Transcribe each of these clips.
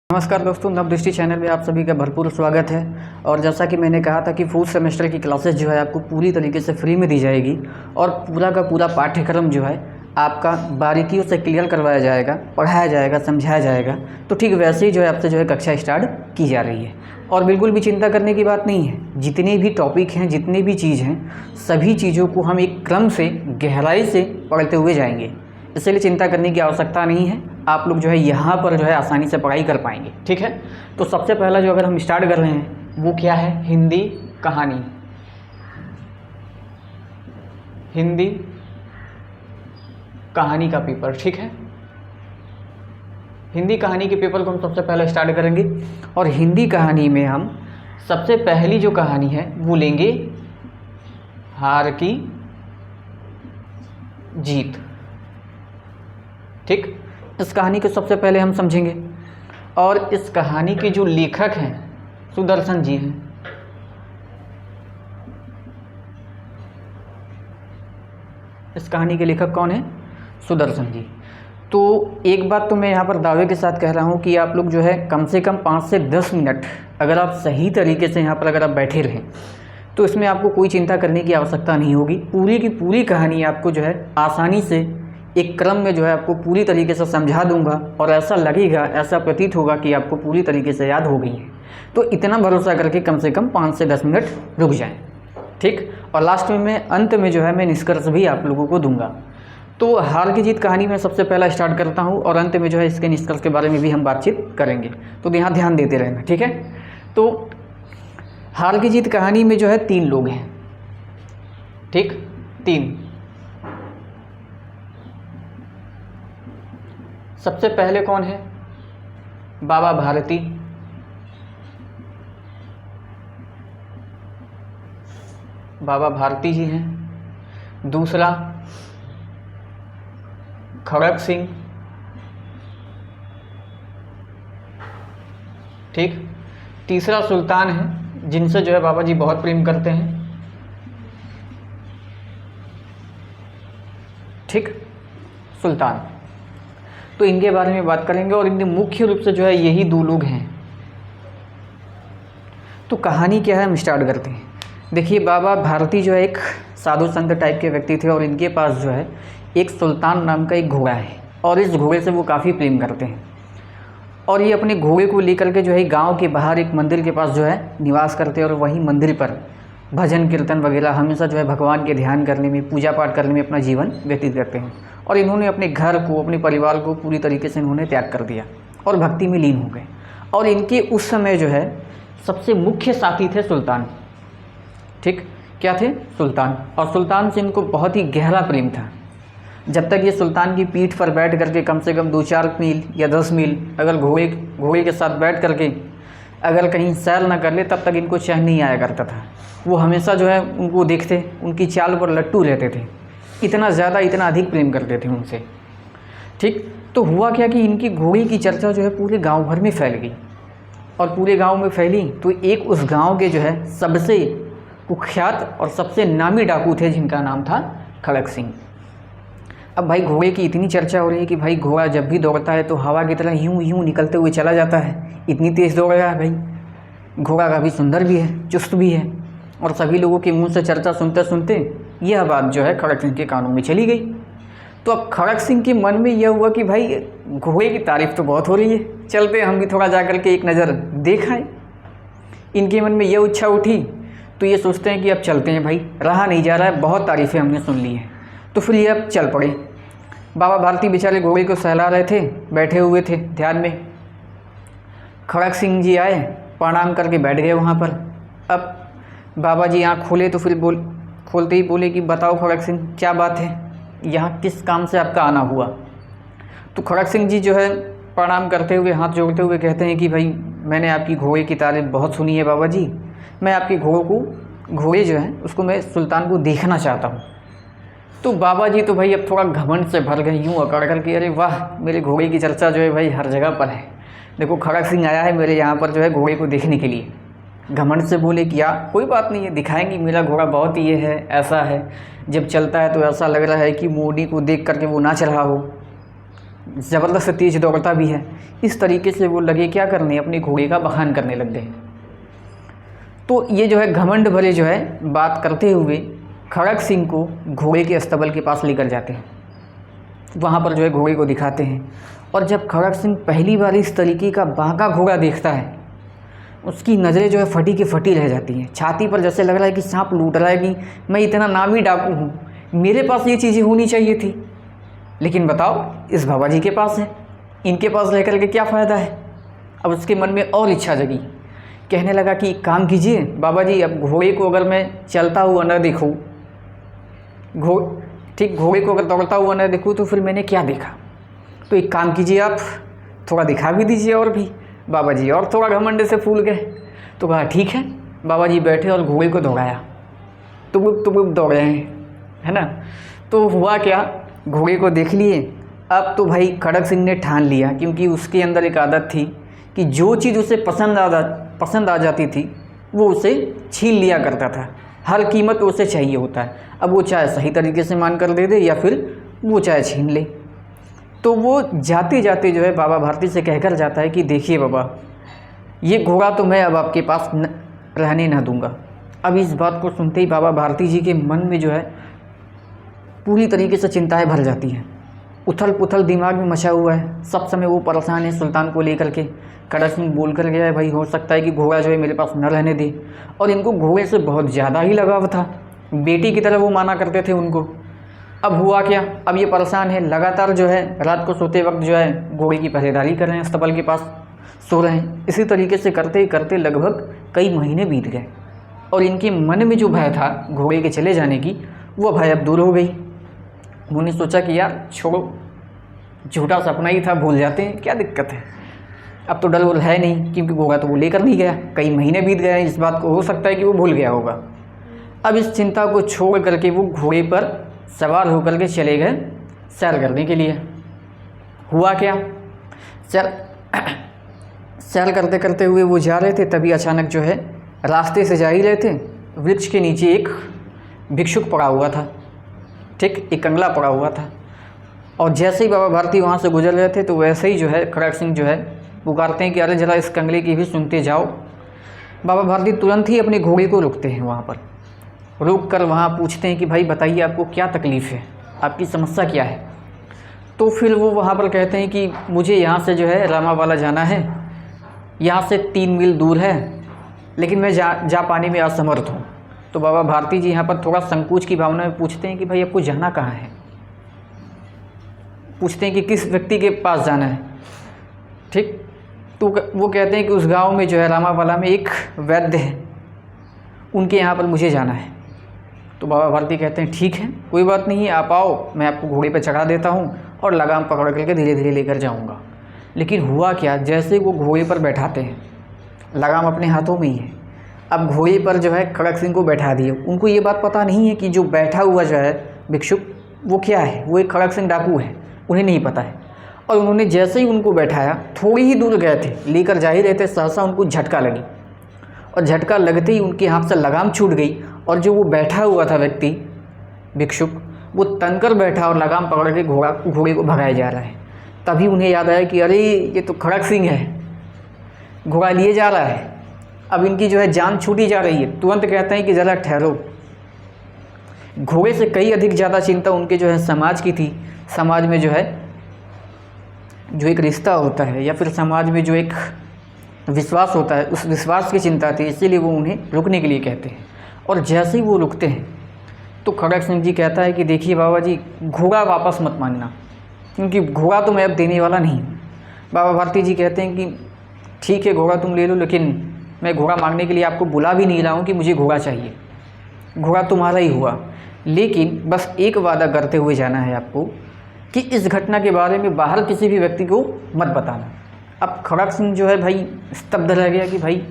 नमस्कार दोस्तों, नवदृष्टि चैनल में आप सभी का भरपूर स्वागत है। और जैसा कि मैंने कहा था कि फोर्थ सेमेस्टर की क्लासेस जो है आपको पूरी तरीके से फ्री में दी जाएगी और पूरा का पूरा पाठ्यक्रम जो है आपका बारीकियों से क्लियर करवाया जाएगा, पढ़ाया जाएगा, समझाया जाएगा। तो ठीक वैसे ही जो है आपसे जो है कक्षा स्टार्ट की जा रही है और बिल्कुल भी चिंता करने की बात नहीं है। जितने भी टॉपिक हैं, जितनी भी चीज़ हैं, सभी चीज़ों को हम एक क्रम से गहराई से पढ़ते हुए जाएंगे, इसलिए चिंता करने की आवश्यकता नहीं है। आप लोग जो है यहाँ पर जो है आसानी से पढ़ाई कर पाएंगे। ठीक है, तो सबसे पहला जो अगर हम स्टार्ट कर रहे हैं वो क्या है, हिंदी कहानी। हिंदी कहानी का पेपर, ठीक है। हिंदी कहानी के पेपर को हम सबसे पहले स्टार्ट करेंगे और हिंदी कहानी में हम सबसे पहली जो कहानी है वो लेंगे हार की जीत। ठीक, इस कहानी को सबसे पहले हम समझेंगे और इस कहानी के जो लेखक हैं सुदर्शन जी हैं। इस कहानी के लेखक कौन है? सुदर्शन जी। तो एक बात तो मैं यहाँ पर दावे के साथ कह रहा हूँ कि आप लोग जो है कम से कम 5 से 10 मिनट अगर आप सही तरीके से यहाँ पर अगर आप बैठे रहें तो इसमें आपको कोई चिंता करने की आवश्यकता नहीं होगी। पूरी की पूरी कहानी आपको जो है आसानी से एक क्रम में जो है आपको पूरी तरीके से समझा दूंगा और ऐसा लगेगा, ऐसा प्रतीत होगा कि आपको पूरी तरीके से याद हो गई है। तो इतना भरोसा करके कम से कम 5 से 10 मिनट रुक जाएं। ठीक, और लास्ट में मैं अंत में जो है मैं निष्कर्ष भी आप लोगों को दूंगा। तो हार की जीत कहानी में सबसे पहला स्टार्ट करता हूँ और अंत में जो है इसके निष्कर्ष के बारे में भी हम बातचीत करेंगे, तो यहाँ ध्यान देते रहना। ठीक है, तो हार की जीत कहानी में जो है 3 लोग हैं। ठीक, 3। सबसे पहले कौन है? बाबा भारती। बाबा भारती जी हैं। दूसरा खड़क सिंह। ठीक, तीसरा सुल्तान है जिनसे जो है बाबा जी बहुत प्रेम करते हैं। ठीक, सुल्तान। तो इनके बारे में बात करेंगे और इनके मुख्य रूप से जो है यही 2 लोग हैं। तो कहानी क्या है हम स्टार्ट करते हैं। देखिए, बाबा भारती जो है एक साधु संत टाइप के व्यक्ति थे और इनके पास जो है एक सुल्तान नाम का एक घोड़ा है और इस घोड़े से वो काफ़ी प्रेम करते हैं और ये अपने घोड़े को लेकर के जो है गांव के बाहर एक मंदिर के पास जो है निवास करते हैं और वहीं मंदिर पर भजन कीर्तन वगैरह हमेशा जो है भगवान के ध्यान करने में, पूजा पाठ करने में अपना जीवन व्यतीत करते हैं। और इन्होंने अपने घर को, अपने परिवार को पूरी तरीके से इन्होंने त्याग कर दिया और भक्ति में लीन हो गए। और इनके उस समय जो है सबसे मुख्य साथी थे सुल्तान। ठीक, क्या थे? सुल्तान। और सुल्तान से इनको बहुत ही गहरा प्रेम था। जब तक ये सुल्तान की पीठ पर बैठ करके कम से कम 2-4 मील या 10 मील अगर घोड़े के साथ बैठ करके अगर कहीं सैर न कर ले तब तक इनको चैन नहीं आया करता था। वो हमेशा जो है उनको देखते, उनकी चाल पर लट्टू रहते थे। इतना ज़्यादा, इतना अधिक प्रेम करते थे उनसे। ठीक, तो हुआ क्या कि इनकी घोड़े की चर्चा जो है पूरे गांव भर में फैल गई और पूरे गांव में फैली तो एक उस गांव के जो है सबसे कुख्यात और सबसे नामी डाकू थे जिनका नाम था खड़क सिंह। अब भाई घोड़े की इतनी चर्चा हो रही है कि भाई घोड़ा जब भी दौड़ता है तो हवा की तरह यूं यूं निकलते हुए चला जाता है, इतनी तेज़ दौड़ रहा है भाई। घोड़ा काफ़ी सुंदर भी है, चुस्त भी है। और सभी लोगों के मुंह से चर्चा सुनते सुनते यह बात जो है खड़क सिंह के कानों में चली गई। तो अब खड़क सिंह के मन में यह हुआ कि भाई घोड़े की तारीफ़ तो बहुत हो रही है, चलते हम भी थोड़ा जा कर के एक नज़र देख आए। इनके मन में यह इच्छा उठी तो ये सोचते हैं कि अब चलते हैं भाई, रहा नहीं जा रहा है, बहुत तारीफ़ें हमने सुन ली हैं। तो फिर ये अब चल पड़े। बाबा भारती बेचारे घोड़े को सहला रहे थे, बैठे हुए थे ध्यान में। खड़क सिंह जी आए, प्रणाम करके बैठ गए वहाँ पर। अब बाबा जी आँख खोले तो फिर खोलते ही बोले कि बताओ खड़क सिंह, क्या बात है, यहाँ किस काम से आपका आना हुआ? तो खड़क सिंह जी जो है प्रणाम करते हुए, हाथ जोड़ते हुए कहते हैं कि भाई मैंने आपकी घोड़े की तारीफ़ बहुत सुनी है बाबा जी। मैं आपकी घोड़े जो है उसको मैं सुल्तान को देखना चाहता हूँ। तो बाबा जी तो भाई अब थोड़ा घमंड से भर गए, यूँ अकड़ कर के, अरे वाह, मेरे घोड़े की चर्चा जो है भाई हर जगह पर है। देखो खड़क सिंह आया है मेरे यहाँ पर जो है घोड़े को देखने के लिए। घमंड से बोले कि यार कोई बात नहीं है, दिखाएंगे, मेरा घोड़ा बहुत ये है, ऐसा है, जब चलता है तो ऐसा लग रहा है कि मोदी को देख करके वो नाच रहा हो। ज़बरदस्त तेज़ दौड़ता भी है। इस तरीके से वो लगे क्या करने, अपने घोड़े का बखान करने लग गए। तो ये जो है घमंड भरे जो है बात करते हुए खड़ग सिंह को घोड़े के अस्तबल के पास लेकर जाते हैं। वहाँ पर जो है घोड़े को दिखाते हैं, और जब खड़ग सिंह पहली बार इस तरीके का बांका घोड़ा देखता है, उसकी नज़रें जो है फटी की फटी रह जाती हैं। छाती पर जैसे लग रहा है कि सांप लूट रहा है कि मैं इतना नामी डाकू हूँ, मेरे पास ये चीज़ें होनी चाहिए थी, लेकिन बताओ इस बाबा जी के पास है, इनके पास रह कर के क्या फ़ायदा है। अब उसके मन में और इच्छा जगी, कहने लगा कि एक काम कीजिए बाबा जी, अब घोड़े को अगर मैं चलता हुआ न देखूँ, घोड़े को अगर दौड़ता हुआ न देखूँ तो फिर मैंने क्या देखा। तो एक काम कीजिए, आप थोड़ा दिखा भी दीजिए। और भी बाबा जी और थोड़ा घमंड से फूल गए। तो कहा ठीक है। बाबा जी बैठे और घोड़े को दौड़ाया, तुबुक दौड़े हैं, है ना। तो हुआ क्या, घोड़े को देख लिए। अब तो भाई खड़ग सिंह ने ठान लिया, क्योंकि उसके अंदर एक आदत थी कि जो चीज़ उसे पसंद आ जाती थी वो उसे छीन लिया करता था। हर कीमत उसे चाहिए होता है। अब वो चाहे सही तरीके से मान कर दे दे या फिर वो चाहे छीन ले। तो वो जाते जाते जो है बाबा भारती से कहकर जाता है कि देखिए बाबा, ये घोड़ा तो मैं अब आपके पास रहने ना दूंगा। अब इस बात को सुनते ही बाबा भारती जी के मन में जो है पूरी तरीके से चिंताएं भर जाती हैं। उथल पुथल दिमाग में मचा हुआ है, सब समय वो परेशान है सुल्तान को लेकर के। खड़ग सिंह बोल कर गया है भाई हो सकता है कि घोड़ा जो है मेरे पास न रहने दे, और इनको घोड़े से बहुत ज़्यादा ही लगाव था, बेटी की तरह वो माना करते थे उनको। अब हुआ क्या, अब ये परेशान है, लगातार जो है रात को सोते वक्त जो है घोड़े की पहरेदारी कर रहे हैं, अस्तबल के पास सो रहे हैं। इसी तरीके से करते करते लगभग कई महीने बीत गए, और इनके मन में जो भय था घोड़े के चले जाने की, वो भय अब दूर हो गई। उन्होंने सोचा कि यार छोड़ो, झूठा सपना ही था, भूल जाते हैं, क्या दिक्कत है। अब तो डर वोल है नहीं, क्योंकि घोड़ा तो वो लेकर नहीं गया, कई महीने बीत गए हैं, इस बात को हो सकता है कि वो भूल गया होगा। अब इस चिंता को छोड़ करके वो घोड़े पर सवार होकर के चले गए सैर करने के लिए। हुआ क्या, सैर करते करते हुए वो जा रहे थे, तभी अचानक जो है रास्ते से जा ही रहे थे, वृक्ष के नीचे एक भिक्षुक पड़ा हुआ था, ठीक, एक कंगला पड़ा हुआ था। और जैसे ही बाबा भारती वहाँ से गुजर रहे थे, तो वैसे ही जो है खड़ग सिंह जो है पुकारते हैं कि अरे जरा इस कंगले की भी सुनते जाओ। बाबा भारती तुरंत ही अपने घोड़े को रोकते हैं, वहाँ पर रुक कर वहाँ पूछते हैं कि भाई बताइए आपको क्या तकलीफ़ है, आपकी समस्या क्या है। तो फिर वो वहाँ पर कहते हैं कि मुझे यहाँ से जो है रामावाला जाना है, यहाँ से 3 मील दूर है, लेकिन मैं जा पाने में असमर्थ हूँ। तो बाबा भारती जी यहाँ पर थोड़ा संकोच की भावना में पूछते हैं कि भाई आपको जाना कहाँ है, पूछते हैं कि किस व्यक्ति के पास जाना है, ठीक। तो वो कहते हैं कि उस गांव में जो है रामावाला में एक वैद्य है, उनके यहाँ पर मुझे जाना है। तो बाबा भारती कहते हैं ठीक है, कोई बात नहीं, आप आओ, मैं आपको घोड़े पर चढ़ा देता हूँ और लगाम पकड़ करके धीरे धीरे लेकर जाऊँगा। लेकिन हुआ क्या, जैसे वो घोड़े पर बैठाते हैं, लगाम अपने हाथों में ही है, अब घोड़े पर जो है खड़ग सिंह को बैठा दिए। उनको ये बात पता नहीं है कि जो बैठा हुआ जो है भिक्षुक वो क्या है, वो एक खड़ग सिंह डाकू है, उन्हें नहीं पता है। और उन्होंने जैसे ही उनको बैठाया, थोड़ी ही दूर गए थे, लेकर जा ही रहे थे, सहसा उनको झटका लगी, और झटका लगते ही उनके हाथ से लगाम छूट गई, और जो वो बैठा हुआ था व्यक्ति भिक्षुक, वो तनकर बैठा और लगाम पकड़ के घोड़े को भगाया जा रहा है। तभी उन्हें याद आया कि अरे ये तो खड़ग सिंह है, घोड़ा लिए जा रहा है, अब इनकी जो है जान छूटी जा रही है। तुरंत कहते हैं कि ज़रा ठहरो। घोड़े से कई अधिक ज़्यादा चिंता उनके जो है समाज की थी। समाज में जो है जो एक रिश्ता होता है या फिर समाज में जो एक विश्वास होता है, उस विश्वास की चिंता थी, इसीलिए वो उन्हें रुकने के लिए कहते हैं। और जैसे ही वो रुकते हैं तो खड़ग सिंह जी कहता है कि देखिए बाबा जी, घोड़ा वापस मत मांगना, क्योंकि घोड़ा तो मैं अब देने वाला नहीं हूँ। बाबा भारती जी कहते हैं कि ठीक है घोड़ा तुम ले लो, लेकिन मैं घोड़ा मांगने के लिए आपको बुला भी नहीं रहा हूँ कि मुझे घोड़ा चाहिए, घोड़ा तुम्हारा ही हुआ। लेकिन बस एक वादा करते हुए जाना है आपको कि इस घटना के बारे में बाहर किसी भी व्यक्ति को मत बताना। अब खड़ग सिंह जो है भाई स्तब्ध रह गया कि भाई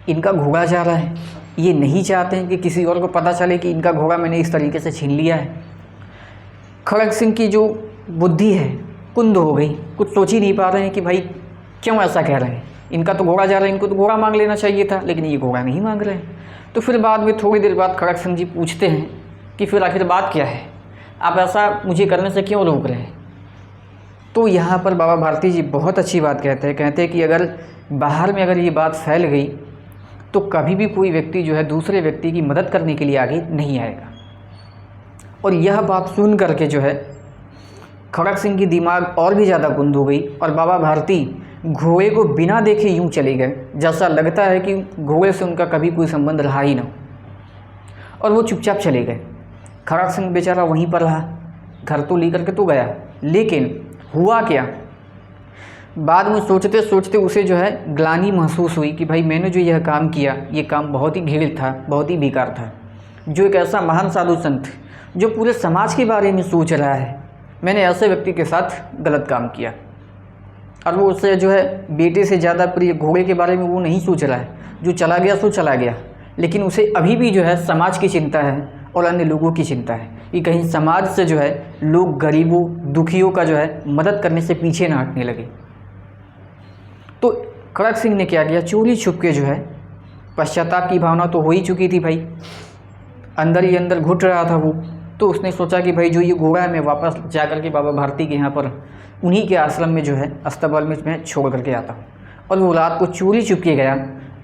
इनका घोड़ा जा रहा है, ये नहीं चाहते हैं कि किसी और को पता चले कि इनका घोड़ा मैंने इस तरीके से छीन लिया है। खड़ग सिंह की जो बुद्धि है कुंद हो गई, कुछ सोच ही नहीं पा रहे हैं कि भाई क्यों ऐसा कह रहे हैं, इनका तो घोड़ा जा रहा है, इनको तो घोड़ा मांग लेना चाहिए था, लेकिन ये घोड़ा नहीं मांग रहे हैं। तो फिर बाद में थोड़ी देर बाद खड़ग सिंह जी पूछते हैं कि फिर आखिर बात क्या है, आप ऐसा मुझे करने से क्यों रोक रहे हैं। तो यहाँ पर बाबा भारती जी बहुत अच्छी बात कहते हैं कि अगर बाहर में अगर ये बात फैल गई तो कभी भी कोई व्यक्ति जो है दूसरे व्यक्ति की मदद करने के लिए आगे नहीं आएगा। और यह बात सुन करके जो है खड़ग सिंह की दिमाग और भी ज़्यादा गुंद हो गई और बाबा भारती घोड़े को बिना देखे यूं चले गए, जैसा लगता है कि घोड़े से उनका कभी कोई संबंध रहा ही ना, और वो चुपचाप चले गए। खड़ग सिंह बेचारा वहीं पर रहा, घर तो लेकर के तो गया, लेकिन हुआ क्या, बाद में सोचते सोचते उसे जो है ग्लानि महसूस हुई कि भाई मैंने जो यह काम किया ये काम बहुत ही घृणित था, बहुत ही बेकार था। जो एक ऐसा महान साधु संत जो पूरे समाज के बारे में सोच रहा है, मैंने ऐसे व्यक्ति के साथ गलत काम किया। और वो उससे जो है बेटे से ज़्यादा प्रिय घोड़े के बारे में वो नहीं सोच रहा है, जो चला गया सो चला गया, लेकिन उसे अभी भी जो है समाज की चिंता है और अन्य लोगों की चिंता है कि कहीं समाज से जो है लोग गरीबों दुखियों का जो है मदद करने से पीछे ना हटने लगे। तो खड़ग सिंह ने क्या किया, चोरी छुप के जो है, पश्चाताप की भावना तो हो ही चुकी थी भाई, अंदर ही अंदर घुट रहा था वो, तो उसने सोचा कि भाई जो ये घोड़ा है मैं वापस जा कर के बाबा भारती के यहाँ पर उन्हीं के आश्रम में जो है अस्तबल में मैं छोड़ करके आता हूँ। और वो रात को चोरी छुप के गया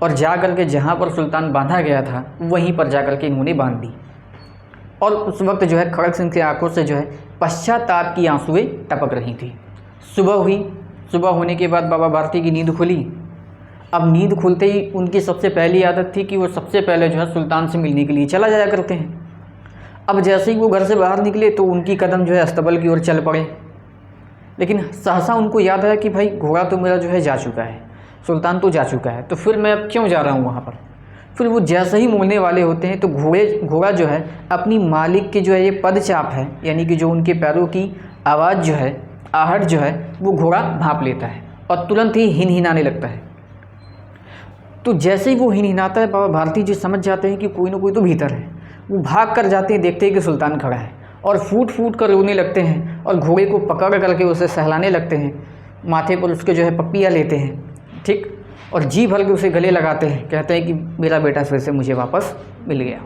और जा कर के जहाँ पर सुल्तान बांधा गया था वहीं पर जा कर के इन्होंने बांध दी। और उस वक्त जो है खड़ग सिंह की आंखों से जो है पश्चाताप की आंसुएं टपक रही थी। सुबह हुई, सुबह होने के बाद बाबा भारती की नींद खुली। अब नींद खुलते ही उनकी सबसे पहली आदत थी कि वो सबसे पहले जो है सुल्तान से मिलने के लिए चला जाया करते हैं। अब जैसे ही वो घर से बाहर निकले तो उनकी कदम जो है अस्तबल की ओर चल पड़े, लेकिन सहसा उनको याद आया कि भाई घोड़ा तो मेरा जो है जा चुका है, सुल्तान तो जा चुका है, तो फिर मैं अब क्यों जा रहा हूँ वहाँ पर। फिर वो जैसे ही मुड़ने वाले होते हैं तो घोड़ा जो है अपनी मालिक के जो है ये पदचाप है, यानी कि जो उनके पैरों की आवाज़ जो है, आहट जो है, वो घोड़ा भांप लेता है और तुरंत ही हिनहिनाने लगता है। तो जैसे ही वो हिनहिनाता है बाबा भारती जी समझ जाते हैं कि कोई ना कोई तो भीतर है। वो भाग कर जाते हैं, देखते हैं कि सुल्तान खड़ा है और फूट फूट कर रोने लगते हैं और घोड़े को पकड़ करके उसे सहलाने लगते हैं, माथे पर उसके जो है पप्पियाँ लेते हैं, ठीक, और जी भर के उसे गले लगाते हैं, कहते हैं कि मेरा बेटा फिर से मुझे वापस मिल गया,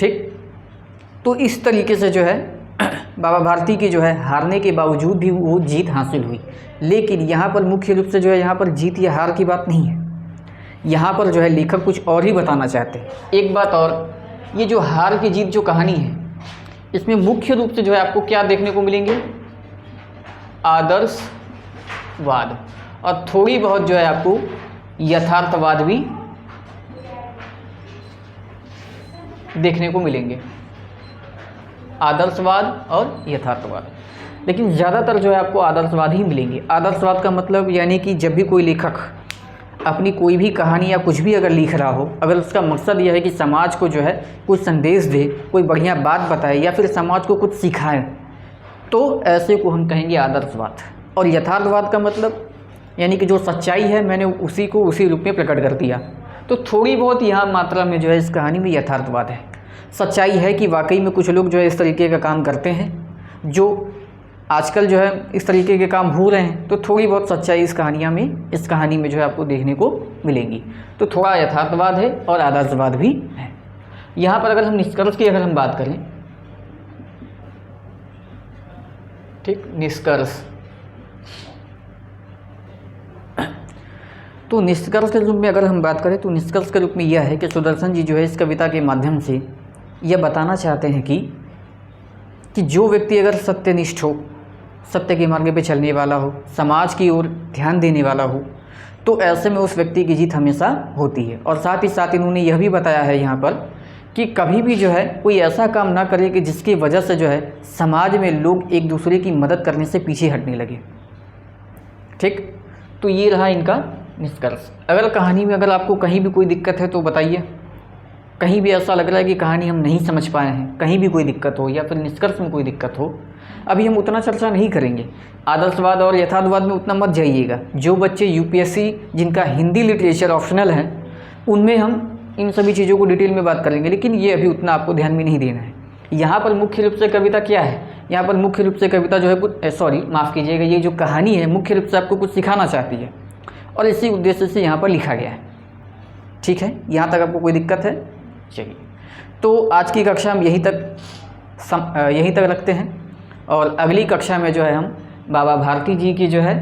ठीक। तो इस तरीके से जो है बाबा भारती की जो है हारने के बावजूद भी वो जीत हासिल हुई। लेकिन यहाँ पर मुख्य रूप से जो है यहाँ पर जीत या हार की बात नहीं है, यहाँ पर जो है लेखक कुछ और ही बताना चाहते हैं। एक बात और, ये जो हार की जीत जो कहानी है इसमें मुख्य रूप से जो है आपको क्या देखने को मिलेंगे, आदर्शवाद और थोड़ी बहुत जो है आपको यथार्थवाद भी देखने को मिलेंगे, आदर्शवाद और यथार्थवाद, लेकिन ज़्यादातर जो है आपको आदर्शवाद ही मिलेंगे। आदर्शवाद का मतलब यानी कि जब भी कोई लेखक अपनी कोई भी कहानी या कुछ भी अगर लिख रहा हो, अगर उसका मकसद यह है कि समाज को जो है कुछ संदेश दे, कोई बढ़िया बात बताए या फिर समाज को कुछ सिखाए, तो ऐसे को हम कहेंगे आदर्शवाद। और यथार्थवाद का मतलब यानी कि जो सच्चाई है मैंने उसी को उसी रूप में प्रकट कर दिया। तो थोड़ी बहुत यहाँ मात्रा में जो है इस कहानी में यथार्थवाद है। सच्चाई है कि वाकई में कुछ लोग जो है इस तरीके का काम करते हैं, जो आजकल जो है इस तरीके के काम हो रहे हैं, तो थोड़ी बहुत सच्चाई इस कहानी में जो है आपको देखने को मिलेगी। तो थोड़ा यथार्थवाद है और आदर्शवाद भी है। यहाँ पर अगर हम निष्कर्ष की अगर हम बात करें, ठीक, निष्कर्ष, तो निष्कर्ष के रूप में अगर हम बात करें तो निष्कर्ष के रूप में यह है कि सुदर्शन जी जो है इस कविता के माध्यम से यह बताना चाहते हैं कि जो व्यक्ति अगर सत्यनिष्ठ हो, सत्य के मार्ग पे चलने वाला हो, समाज की ओर ध्यान देने वाला हो, तो ऐसे में उस व्यक्ति की जीत हमेशा होती है। और साथ ही साथ इन्होंने यह भी बताया है यहाँ पर कि कभी भी जो है कोई ऐसा काम ना करे कि जिसकी वजह से जो है समाज में लोग एक दूसरे की मदद करने से पीछे हटने लगे, ठीक। तो ये रहा इनका निष्कर्ष। अगर कहानी में अगर आपको कहीं भी कोई दिक्कत है तो बताइए, कहीं भी ऐसा लग रहा है कि कहानी हम नहीं समझ पाए हैं, कहीं भी कोई दिक्कत हो या फिर निष्कर्ष में कोई दिक्कत हो, अभी हम उतना चर्चा नहीं करेंगे। आदर्शवाद और यथार्थवाद में उतना मत जाइएगा। जो बच्चे यूपीएससी जिनका हिंदी लिटरेचर ऑप्शनल है उनमें हम इन सभी चीज़ों को डिटेल में बात करेंगे, लेकिन ये अभी उतना आपको ध्यान में नहीं देना है। यहाँ पर मुख्य रूप से कविता क्या है, यहाँ पर मुख्य रूप से कविता जो है कुछ माफ़ कीजिएगा, ये जो कहानी है मुख्य रूप से आपको कुछ सिखाना चाहती है और इसी उद्देश्य से यहाँ पर लिखा गया है, ठीक है। यहाँ तक आपको कोई दिक्कत है? चलिए, तो आज की कक्षा हम यहीं तक रखते हैं और अगली कक्षा में जो है हम बाबा भारती जी की जो है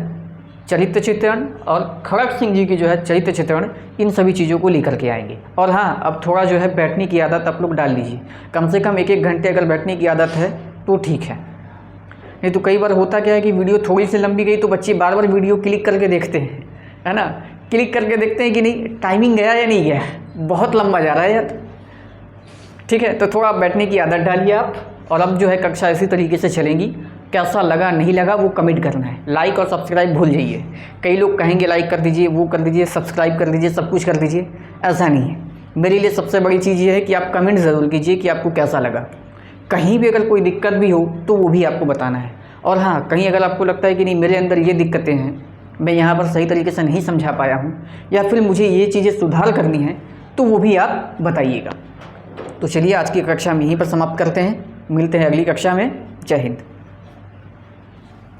चरित्र चित्रण और खड़ग सिंह जी की जो है चरित्र चित्रण, इन सभी चीज़ों को लेकर के आएंगे। और हाँ, अब थोड़ा जो है बैठने की आदत आप लोग डाल लीजिए, कम से कम 1-1 घंटे अगर बैठने की आदत है तो ठीक है। नहीं तो कई बार होता क्या है कि वीडियो थोड़ी सी लंबी गई तो बच्चे बार बार वीडियो क्लिक करके देखते हैं, है ना, क्लिक करके देखते हैं कि नहीं टाइमिंग गया या नहीं गया, बहुत लंबा जा रहा है यार। ठीक है, तो थोड़ा बैठने की आदत डालिए आप। और अब जो है कक्षा इसी तरीके से चलेंगी। कैसा लगा नहीं लगा वो कमेंट करना है, लाइक और सब्सक्राइब भूल जाइए। कई लोग कहेंगे लाइक कर दीजिए, वो कर दीजिए, सब्सक्राइब कर दीजिए, सब कुछ कर दीजिए, ऐसा नहीं है। मेरे लिए सबसे बड़ी चीज़ ये है कि आप कमेंट ज़रूर कीजिए कि आपको कैसा लगा। कहीं भी अगर कोई दिक्कत भी हो तो वो भी आपको बताना है। और हाँ, कहीं अगर आपको लगता है कि नहीं मेरे अंदर ये दिक्कतें हैं, मैं यहाँ पर सही तरीके से नहीं समझा पाया हूँ, या फिर मुझे ये चीज़ें सुधार करनी है, तो वो भी आप बताइएगा। तो चलिए आज की कक्षा हम यहीं पर समाप्त करते हैं, मिलते हैं अगली कक्षा में। जय हिंद।